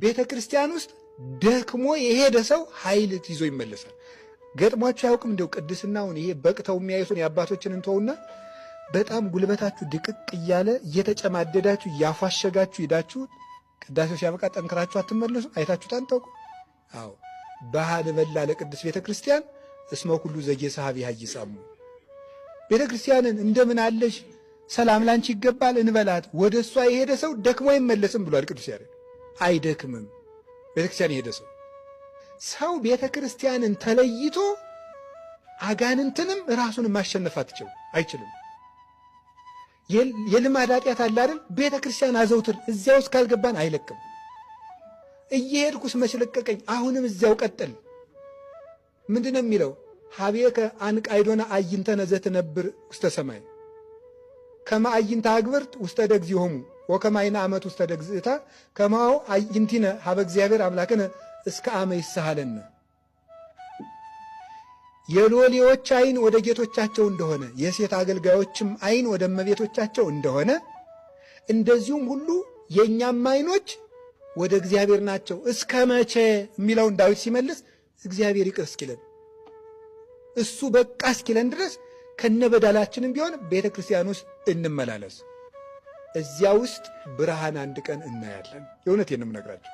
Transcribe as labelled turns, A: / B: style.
A: ቤተ ክርስቲያን ውስጥ ደክሞ የሄደ ሰው ኃይል ይዞ ይመለሳል። ገጥሟችሁ አያውቅም? እንደው ቅድስናውን ይሄ በቅተው የሚያዩትን የአባቶችን እንተውና በጣም ጉልበታችሁ ድቅቅ እያለ እየተጨማደዳችሁ እያፋሸጋችሁ ሄዳችሁ ቅዳሴው ሲያበቃ ጠንክራችሁ አትመለሱ? አይታችሁ ታንተቁ? አዎ ባህል በላ ለቅዱስ ቤተ ክርስቲያን እስመ ሁሉ ዘጌሳሃብ ይሃይጻሙ። ቤተ ክርስቲያንን እንደምን አለሽ ሰላም ላንቺ ይገባል እንበላት፣ ወደ እሷ የሄደ ሰው ደክሞ አይመለስም ብሏል ቅዱስ ያሬድ። አይደክምም ቤተ ክርስቲያን የሄደ ሰው። ሰው ቤተ ክርስቲያንን ተለይቶ አጋንንትንም ራሱን ማሸነፍ አይችልም። የልማድ ኃጢአት አለ አይደል? ቤተ ክርስቲያን አዘውትር እዚያ ውስጥ ካልገባን አይለቅም። እየሄድኩስ መች ለቀቀኝ፣ አሁንም እዚያው ቀጥል። ምንድነው የሚለው? ሀቤከ አንቃይዶነ አዕይንተነ ዘትነብር ውስተ ሰማይ ከመ አዕይንተ አግብርት ውስተ ደግዚሆሙ ወከመ ዓይነ አመት ውስተ ደግዝእታ ከማው አዕይንቲነ ሀበ እግዚአብሔር አምላክነ እስከ አመ ይስሐለነ። የሎሌዎች ዓይን ወደ ጌቶቻቸው እንደሆነ የሴት አገልጋዮችም ዓይን ወደ እመቤቶቻቸው እንደሆነ እንደዚሁም ሁሉ የእኛም ዓይኖች ወደ እግዚአብሔር ናቸው። እስከ መቼ የሚለውን ዳዊት ሲመልስ እግዚአብሔር ይቅር እስኪለን እሱ በቃ እስኪለን ድረስ ከነበዳላችንም ቢሆን ቤተ ክርስቲያን ውስጥ እንመላለስ። እዚያ ውስጥ ብርሃን አንድ ቀን እናያለን። የእውነቴን ነው የምነግራችሁ።